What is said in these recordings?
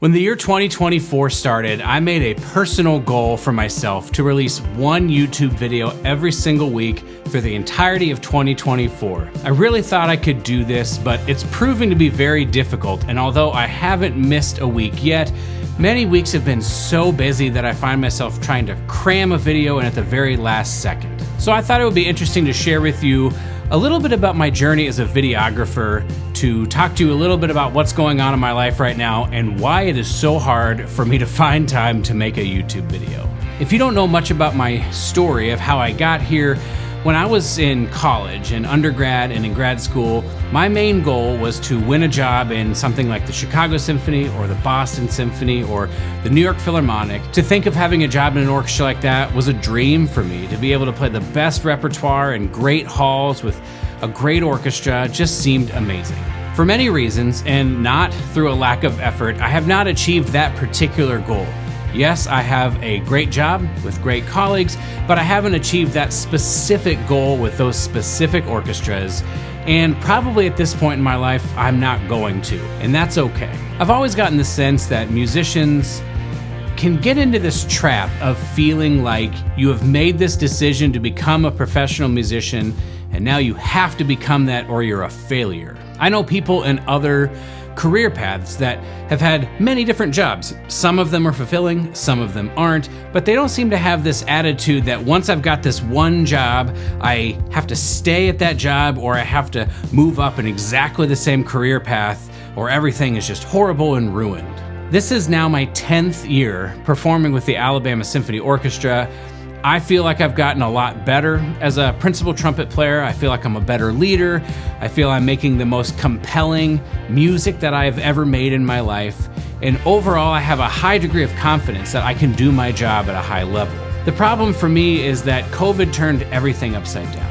When the year 2024 started, I made a personal goal for myself to release one YouTube video every single week for the entirety of 2024. I really thought I could do this, but it's proving to be very difficult, and although I haven't missed a week yet, many weeks have been so busy that I find myself trying to cram a video in at the very last second. So I thought it would be interesting to share with you a little bit about my journey as a videographer, to talk to you a little bit about what's going on in my life right now and why it is so hard for me to find time to make a YouTube video. If you don't know much about my story of how I got here, when I was in college, in undergrad and in grad school, my main goal was to win a job in something like the Chicago Symphony or the Boston Symphony or the New York Philharmonic. To think of having a job in an orchestra like that was a dream for me. To be able to play the best repertoire in great halls with a great orchestra just seemed amazing. For many reasons, and not through a lack of effort, I have not achieved that particular goal. Yes, I have a great job with great colleagues, but I haven't achieved that specific goal with those specific orchestras, and probably at this point in my life, I'm not going to, and that's okay. I've always gotten the sense that musicians can get into this trap of feeling like you have made this decision to become a professional musician, and now you have to become that or you're a failure. I know people in other career paths that have had many different jobs. Some of them are fulfilling, some of them aren't, but they don't seem to have this attitude that once I've got this one job, I have to stay at that job, or I have to move up in exactly the same career path, or everything is just horrible and ruined. This is now my 10th year performing with the Alabama Symphony Orchestra. I feel like I've gotten a lot better as a principal trumpet player. I feel like I'm a better leader. I feel I'm making the most compelling music that I've ever made in my life. And overall, I have a high degree of confidence that I can do my job at a high level. The problem for me is that COVID turned everything upside down.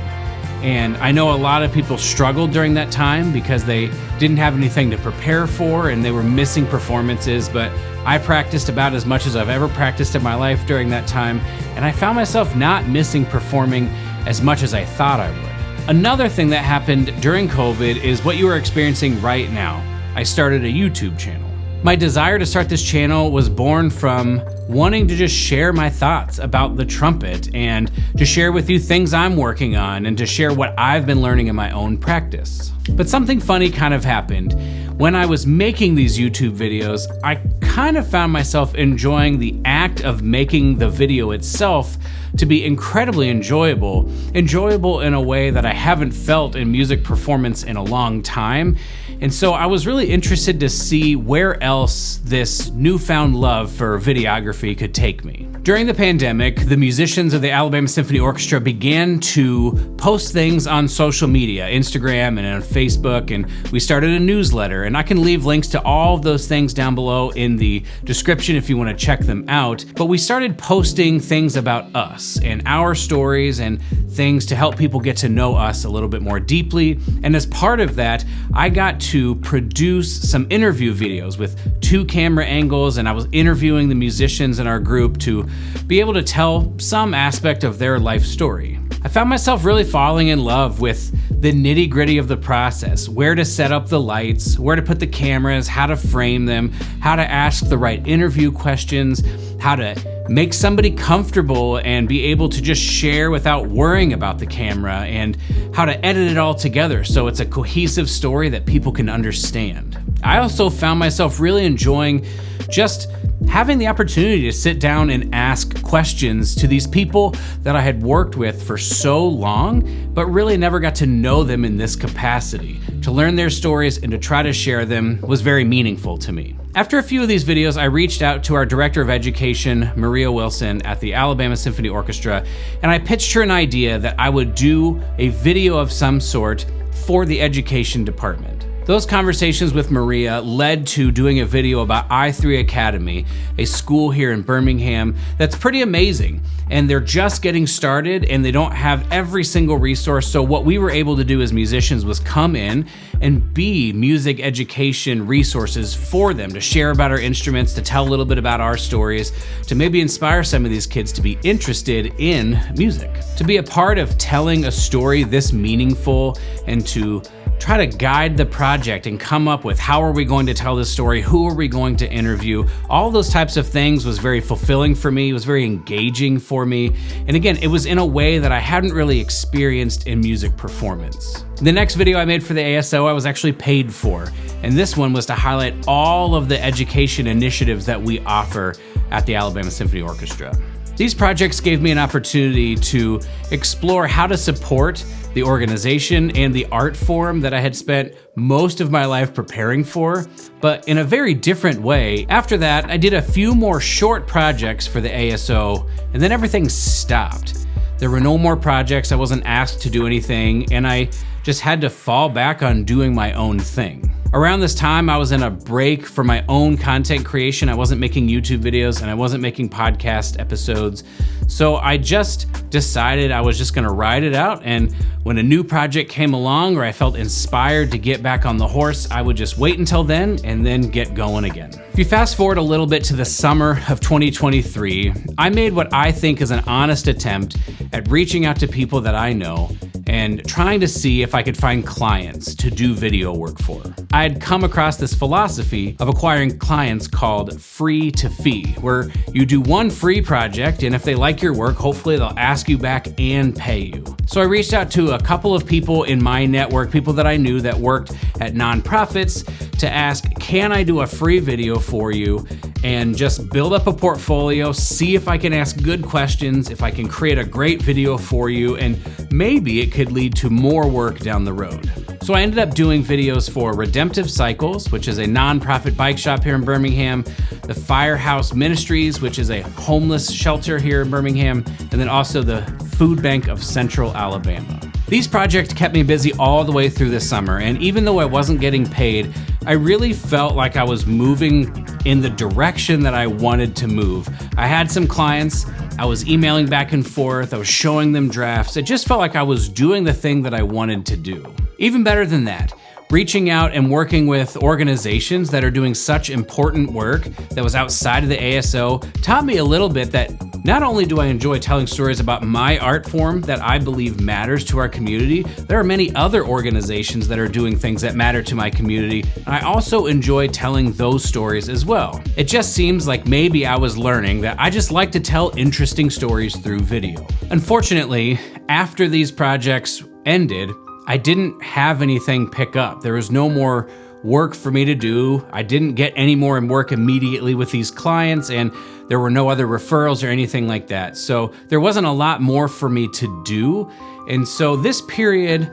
And I know a lot of people struggled during that time because they didn't have anything to prepare for and they were missing performances, but I practiced about as much as I've ever practiced in my life during that time, and I found myself not missing performing as much as I thought I would. Another thing that happened during COVID is what you are experiencing right now. I started a YouTube channel. My desire to start this channel was born from wanting to just share my thoughts about the trumpet and to share with you things I'm working on and to share what I've been learning in my own practice. But something funny kind of happened. When I was making these YouTube videos, I kind of found myself enjoying the act of making the video itself to be incredibly enjoyable in a way that I haven't felt in music performance in a long time. And so I was really interested to see where else this newfound love for videography could take me. During the pandemic, the musicians of the Alabama Symphony Orchestra began to post things on social media, Instagram and on Facebook, and we started a newsletter, and I can leave links to all of those things down below in the description if you want to check them out. But we started posting things about us and our stories and things to help people get to know us a little bit more deeply. And as part of that, I got to produce some interview videos with 2 camera angles, and I was interviewing the musicians in our group to be able to tell some aspect of their life story. I found myself really falling in love with the nitty-gritty of the process, where to set up the lights, where to put the cameras, how to frame them, how to ask the right interview questions, how to make somebody comfortable and be able to just share without worrying about the camera, and how to edit it all together so it's a cohesive story that people can understand. I also found myself really enjoying just having the opportunity to sit down and ask questions to these people that I had worked with for so long, but really never got to know them in this capacity. To learn their stories and to try to share them was very meaningful to me. After a few of these videos, I reached out to our Director of Education, Maria Wilson, at the Alabama Symphony Orchestra, and I pitched her an idea that I would do a video of some sort for the education department. Those conversations with Maria led to doing a video about I3 Academy, a school here in Birmingham that's pretty amazing. And they're just getting started and they don't have every single resource. So what we were able to do as musicians was come in and be music education resources for them, to share about our instruments, to tell a little bit about our stories, to maybe inspire some of these kids to be interested in music. To be a part of telling a story this meaningful and to try to guide the process project and come up with how are we going to tell this story, who are we going to interview, all those types of things was very fulfilling for me, it was very engaging for me. And again, it was in a way that I hadn't really experienced in music performance. The next video I made for the ASO, I was actually paid for. And this one was to highlight all of the education initiatives that we offer at the Alabama Symphony Orchestra. These projects gave me an opportunity to explore how to support the organization and the art form that I had spent most of my life preparing for, but in a very different way. After that, I did a few more short projects for the ASO, and then everything stopped. There were no more projects, I wasn't asked to do anything, and I just had to fall back on doing my own thing. Around this time, I was in a break for my own content creation. I wasn't making YouTube videos and I wasn't making podcast episodes. So I just decided I was just gonna ride it out, and when a new project came along or I felt inspired to get back on the horse, I would just wait until then and then get going again. If you fast forward a little bit to the summer of 2023, I made what I think is an honest attempt at reaching out to people that I know and trying to see if I could find clients to do video work for. I had come across this philosophy of acquiring clients called free to fee, where you do one free project, and if they like your work, hopefully they'll ask you back and pay you. So I reached out to a couple of people in my network, people that I knew that worked at nonprofits, to ask, can I do a free video for you and just build up a portfolio, see if I can ask good questions, if I can create a great video for you, and maybe it could lead to more work down the road. So I ended up doing videos for Redemptive Cycles, which is a nonprofit bike shop here in Birmingham, the Firehouse Ministries, which is a homeless shelter here in Birmingham, and then also the Food Bank of Central Alabama. These projects kept me busy all the way through the summer, and even though I wasn't getting paid, I really felt like I was moving in the direction that I wanted to move. I had some clients, I was emailing back and forth, I was showing them drafts. It just felt like I was doing the thing that I wanted to do. Even better than that, reaching out and working with organizations that are doing such important work that was outside of the ASO taught me a little bit that not only do I enjoy telling stories about my art form that I believe matters to our community, there are many other organizations that are doing things that matter to my community, and I also enjoy telling those stories as well. It just seems like maybe I was learning that I just like to tell interesting stories through video. Unfortunately, after these projects ended, I didn't have anything pick up. There was no more work for me to do. I didn't get any more work immediately with these clients, and there were no other referrals or anything like that. So there wasn't a lot more for me to do. And so this period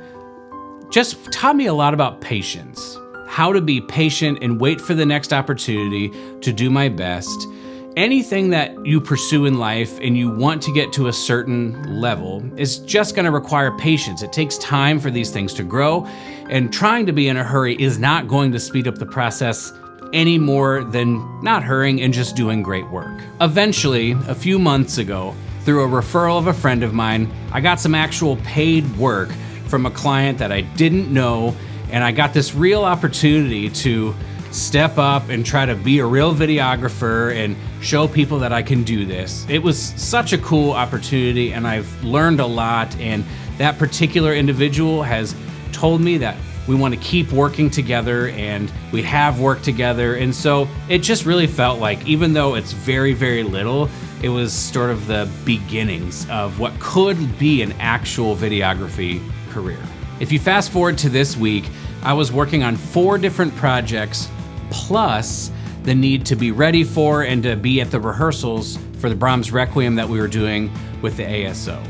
just taught me a lot about patience, how to be patient and wait for the next opportunity to do my best. Anything that you pursue in life and you want to get to a certain level is just gonna require patience. It takes time for these things to grow, and trying to be in a hurry is not going to speed up the process any more than not hurrying and just doing great work. Eventually, a few months ago, through a referral of a friend of mine, I got some actual paid work from a client that I didn't know, and I got this real opportunity to step up and try to be a real videographer and show people that I can do this. It was such a cool opportunity, and I've learned a lot, and that particular individual has told me that we want to keep working together, and we have worked together. And so it just really felt like, even though it's very, very little, it was sort of the beginnings of what could be an actual videography career. If you fast forward to this week, I was working on 4 different projects, plus the need to be ready for and to be at the rehearsals for the Brahms Requiem that we were doing with the ASO.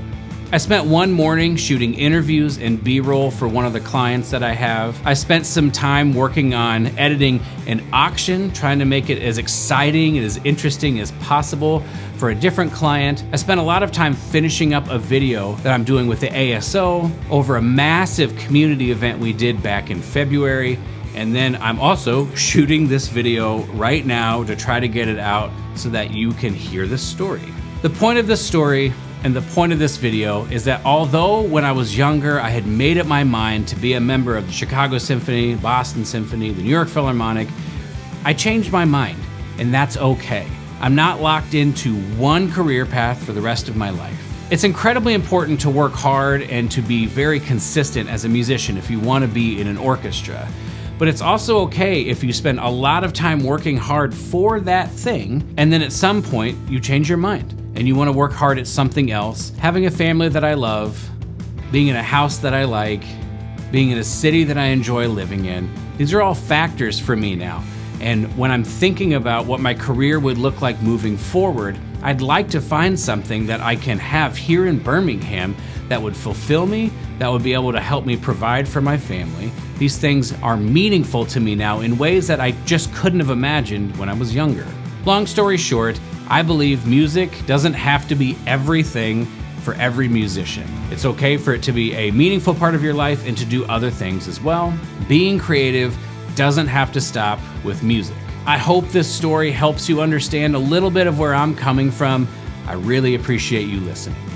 I spent one morning shooting interviews and B-roll for one of the clients that I have. I spent some time working on editing an auction, trying to make it as exciting and as interesting as possible for a different client. I spent a lot of time finishing up a video that I'm doing with the ASO over a massive community event we did back in February. And then I'm also shooting this video right now to try to get it out so that you can hear the story. The point of this story and the point of this video is that although when I was younger, I had made up my mind to be a member of the Chicago Symphony, Boston Symphony, the New York Philharmonic, I changed my mind, and that's okay. I'm not locked into one career path for the rest of my life. It's incredibly important to work hard and to be very consistent as a musician if you want to be in an orchestra. But it's also okay if you spend a lot of time working hard for that thing, and then at some point you change your mind and you want to work hard at something else, having a family that I love, being in a house that I like, being in a city that I enjoy living in. These are all factors for me now. And when I'm thinking about what my career would look like moving forward, I'd like to find something that I can have here in Birmingham that would fulfill me, that would be able to help me provide for my family. These things are meaningful to me now in ways that I just couldn't have imagined when I was younger. Long story short, I believe music doesn't have to be everything for every musician. It's okay for it to be a meaningful part of your life and to do other things as well. Being creative doesn't have to stop with music. I hope this story helps you understand a little bit of where I'm coming from. I really appreciate you listening.